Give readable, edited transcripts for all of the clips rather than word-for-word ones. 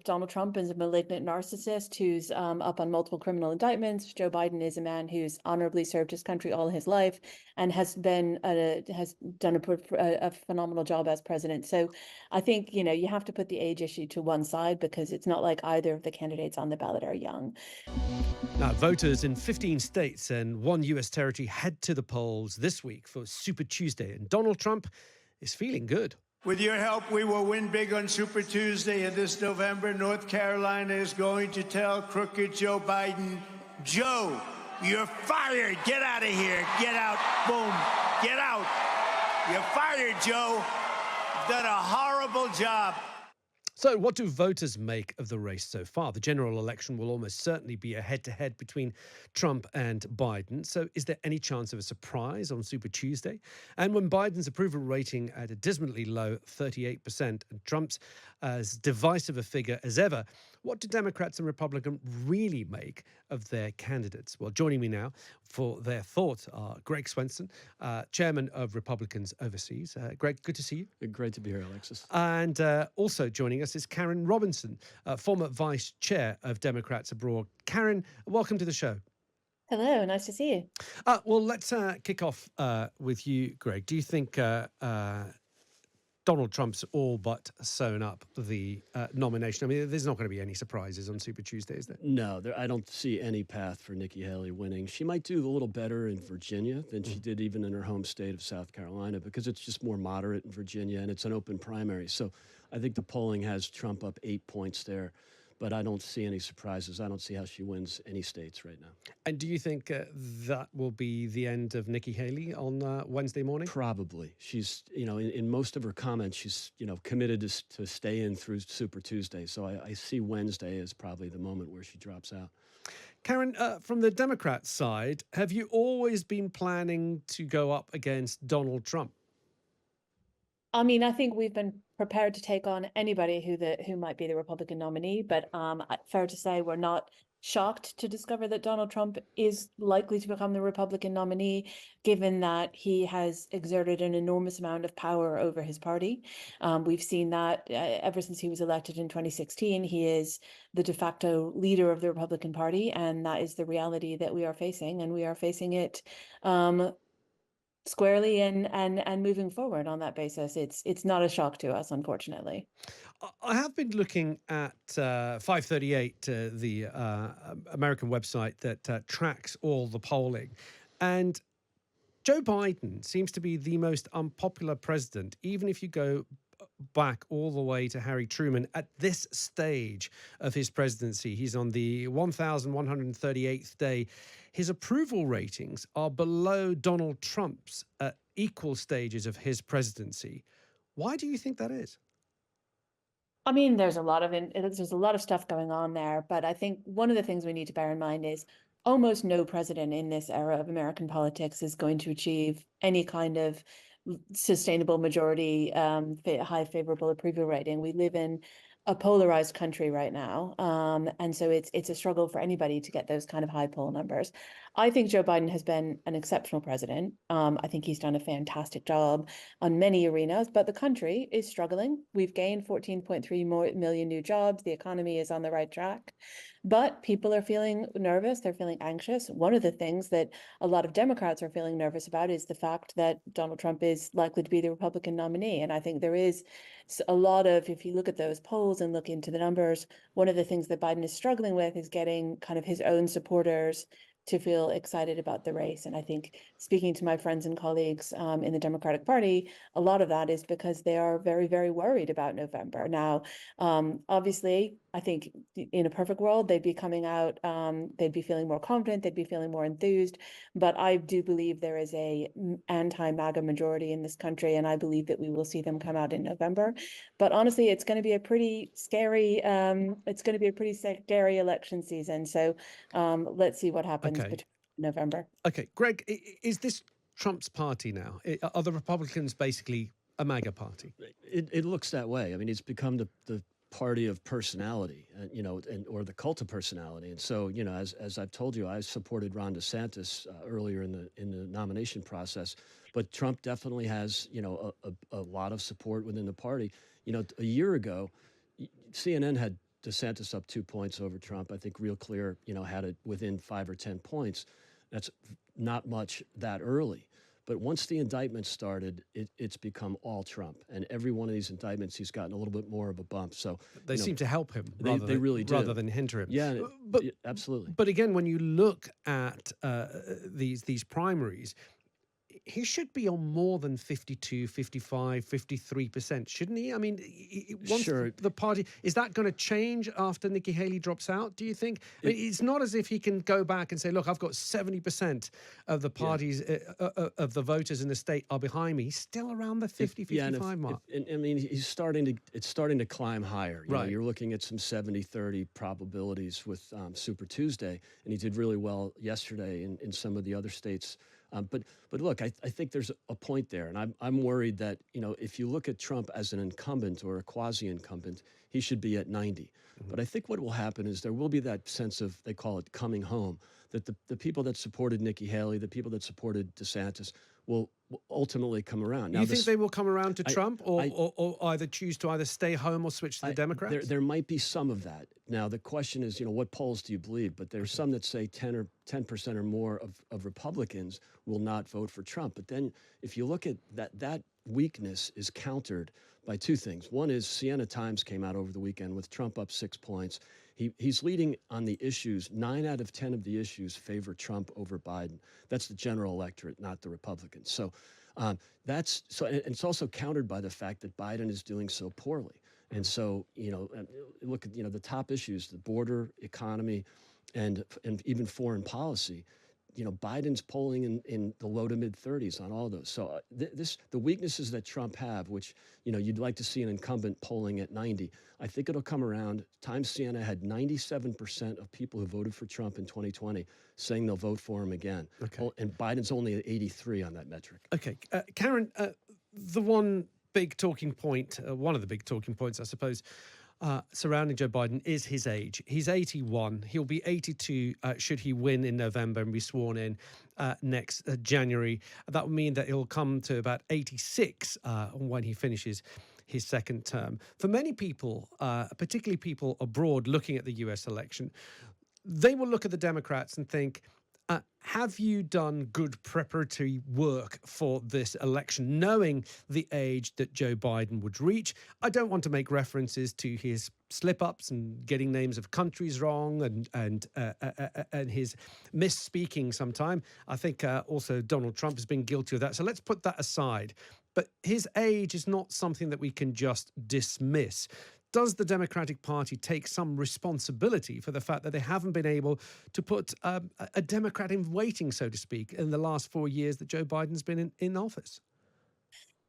Donald Trump is a malignant narcissist who's up on multiple criminal indictments. Joe Biden is a man who's honorably served his country all his life and has done a phenomenal job as president. So I think, you have to put the age issue to one side because it's not like either of the candidates on the ballot are young. Now, voters in 15 states and one US territory head to the polls this week for Super Tuesday, and Donald Trump is feeling good. With your help, we will win big on Super Tuesday, and this November, North Carolina is going to tell crooked Joe Biden, Joe, you're fired. Get out of here. Get out. Boom. Get out. You're fired, Joe. You've done a horrible job. So what do voters make of the race so far? The general election will almost certainly be a head-to-head between Trump and Biden. So is there any chance of a surprise on Super Tuesday? And when Biden's approval rating at a dismally low 38% and Trump's as divisive a figure as ever, what do Democrats and Republicans really make of their candidates? Well, joining me now for their thoughts are Greg Swenson, chairman of Republicans Overseas. Greg, good to see you. Great to be here, Alexis. And also joining us is Karin Robinson, former vice chair of Democrats Abroad. Karin, welcome to the show. Hello, nice to see you. Well, let's kick off with you, Greg. Do you think Donald Trump's all but sewn up the nomination? I mean, there's not going to be any surprises on Super Tuesday, is there? No, I don't see any path for Nikki Haley winning. She might do a little better in Virginia than she did even in her home state of South Carolina because it's just more moderate in Virginia and it's an open primary. So I think the polling has Trump up 8 points there, but I don't see any surprises. I don't see how she wins any states right now. And do you think that will be the end of Nikki Haley on Wednesday morning? Probably. She's, in most of her comments, she's, committed to stay in through Super Tuesday. So I see Wednesday as probably the moment where she drops out. Karin, from the Democrat side, have you always been planning to go up against Donald Trump? I mean, I think we've been prepared to take on anybody who might be the Republican nominee, but fair to say we're not shocked to discover that Donald Trump is likely to become the Republican nominee, given that he has exerted an enormous amount of power over his party. We've seen that ever since he was elected in 2016. He is the de facto leader of the Republican Party, and that is the reality that we are facing, and we are facing it squarely and moving forward on that basis. It's not a shock to us, unfortunately. I have been looking at 538, the American website that tracks all the polling, and Joe Biden seems to be the most unpopular president, even if you go back all the way to Harry Truman at this stage of his presidency. He's on the 1,138th day. His approval ratings are below Donald Trump's at equal stages of his presidency. Why do you think that is? I mean, there's a lot of stuff going on there, but I think one of the things we need to bear in mind is almost no president in this era of American politics is going to achieve any kind of sustainable majority, high favorable approval rating. We live in a polarized country right now, and so it's a struggle for anybody to get those kind of high poll numbers. I think Joe Biden has been an exceptional president. I think he's done a fantastic job on many arenas, but the country is struggling. We've gained 14.3 million new jobs. The economy is on the right track, but people are feeling nervous. They're feeling anxious. One of the things that a lot of Democrats are feeling nervous about is the fact that Donald Trump is likely to be the Republican nominee. And I think there is a lot of, if you look at those polls and look into the numbers, one of the things that Biden is struggling with is getting kind of his own supporters to feel excited about the race. And I think speaking to my friends and colleagues in the Democratic Party, a lot of that is because they are very, very worried about November. Now, obviously, I think in a perfect world, they'd be coming out, they'd be feeling more confident, they'd be feeling more enthused. But I do believe there is a anti-MAGA majority in this country, and I believe that we will see them come out in November. But honestly, it's going to be a pretty scary, election season. So let's see what happens between November. Okay, Greg, is this Trump's party now? Are the Republicans basically a MAGA party? It looks that way. I mean, it's become the party of personality, or the cult of personality. And so, as I've told you, I supported Ron DeSantis earlier in the nomination process, but Trump definitely has, a lot of support within the party. A year ago, CNN had DeSantis up 2 points over Trump. I think real clear, had it within 5 or 10 points. That's not much that early. But once the indictment started, it's become all Trump. And every one of these indictments, he's gotten a little bit more of a bump. So They seem to help him they really do. rather than hinder him. Yeah, but absolutely. But again, when you look at these primaries, he should be on more than 52, 55, 53%, shouldn't he? I mean, once Sure. the party, is that going to change after Nikki Haley drops out, do you think? I mean, it's not as if he can go back and say, look, I've got 70% of the parties, of the voters in the state are behind me. He's still around the 50, 55 mark. I mean, it's starting to climb higher. You know, Right. you're looking at some 70-30 probabilities with Super Tuesday, and he did really well yesterday in some of the other states. But look, I think there's a point there, and I'm worried that if you look at Trump as an incumbent or a quasi-incumbent, he should be at 90. Mm-hmm. But I think what will happen is there will be that sense of, they call it coming home, that the people that supported Nikki Haley, the people that supported DeSantis will ultimately come around. You think they will come around to Trump, or either choose to either stay home or switch to the Democrats? There might be some of that. Now, the question is, what polls do you believe? But there's some that say 10% or more of Republicans will not vote for Trump. But then if you look at that weakness is countered by two things. One is Siena Times came out over the weekend with Trump up 6 points. He's leading on the issues. 9 out of 10 of the issues favor Trump over Biden. That's the general electorate, not the Republicans. So and it's also countered by the fact that Biden is doing so poorly. And so, look at, the top issues, the border, economy, and even foreign policy. Biden's polling in the low to mid 30s on all those. So the weaknesses that Trump have, which, you'd like to see an incumbent polling at 90, I think it'll come around. Times Siena had 97% of people who voted for Trump in 2020 saying they'll vote for him again. Okay. And Biden's only at 83 on that metric. Okay. Karin, the one big talking point, one of the big talking points, I suppose, surrounding Joe Biden is his age. He's 81. He'll be 82 should he win in November and be sworn in next January. That would mean that he'll come to about 86 when he finishes his second term. For many people, particularly people abroad looking at the US election, they will look at the Democrats and think, have you done good preparatory work for this election, knowing the age that Joe Biden would reach? I don't want to make references to his slip-ups and getting names of countries wrong and his misspeaking sometime. I think also Donald Trump has been guilty of that. So let's put that aside. But his age is not something that we can just dismiss. Does the Democratic Party take some responsibility for the fact that they haven't been able to put a Democrat in waiting, so to speak, in the last 4 years that Joe Biden's been in office?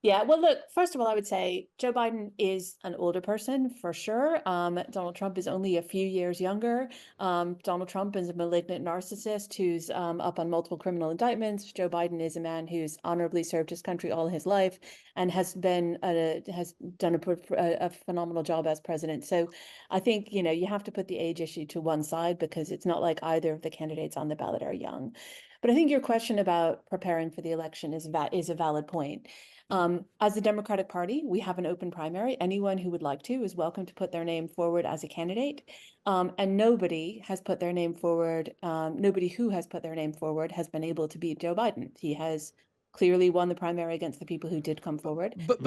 Yeah, well, look, first of all, I would say Joe Biden is an older person for sure. Donald Trump is only a few years younger. Donald Trump is a malignant narcissist who's up on multiple criminal indictments. Joe Biden is a man who's honorably served his country all his life and has done a phenomenal job as president. So I think, you have to put the age issue to one side because it's not like either of the candidates on the ballot are young. But I think your question about preparing for the election is a valid point. As the Democratic Party, we have an open primary. Anyone who would like to is welcome to put their name forward as a candidate. And nobody has put their name forward. Nobody who has put their name forward has been able to beat Joe Biden. He has clearly won the primary against the people who did come forward. But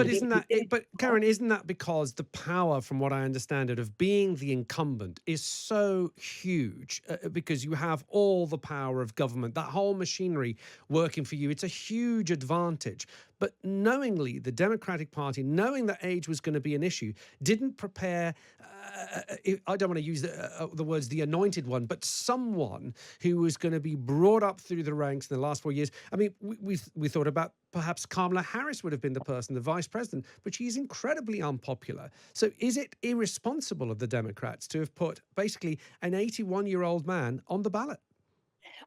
Karin, isn't that because the power, from what I understand it, of being the incumbent is so huge because you have all the power of government, that whole machinery working for you. It's a huge advantage. But knowingly, the Democratic Party, knowing that age was going to be an issue, didn't prepare, I don't want to use the words the anointed one, but someone who was going to be brought up through the ranks in the last 4 years. I mean, we thought about perhaps Kamala Harris would have been the person, the vice president, but she's incredibly unpopular. So is it irresponsible of the Democrats to have put basically an 81-year-old man on the ballot?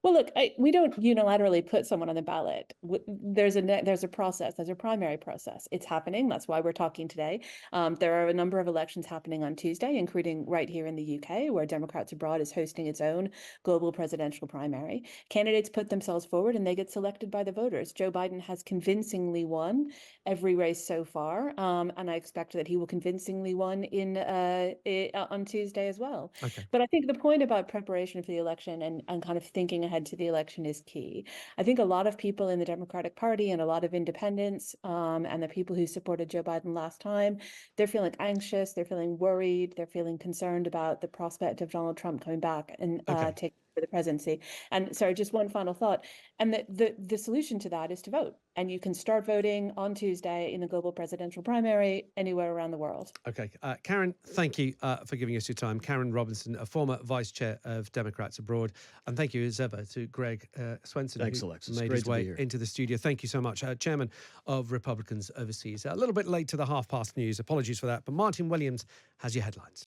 Well, look, we don't unilaterally put someone on the ballot. There's a process. There's a primary process. It's happening. That's why we're talking today. There are a number of elections happening on Tuesday, including right here in the UK, where Democrats Abroad is hosting its own global presidential primary. Candidates put themselves forward and they get selected by the voters. Joe Biden has convincingly won every race so far, and I expect that he will convincingly win on Tuesday as well. Okay. But I think the point about preparation for the election and kind of thinking ahead to the election is key. I think a lot of people in the Democratic Party and a lot of independents and the people who supported Joe Biden last time, they're feeling anxious, they're feeling worried, they're feeling concerned about the prospect of Donald Trump coming back and Okay. taking for the presidency. And sorry, just one final thought. And the solution to that is to vote. And you can start voting on Tuesday in the global presidential primary anywhere around the world. Okay. Karin, thank you for giving us your time. Karin Robinson, a former vice chair of Democrats Abroad. And thank you, as ever, to Greg Swenson, Thanks, who Alexis. made Great his to be way here. into the studio. Thank you so much. Chairman of Republicans Overseas. A little bit late to the 5:30 news. Apologies for that. But Martin Williams has your headlines.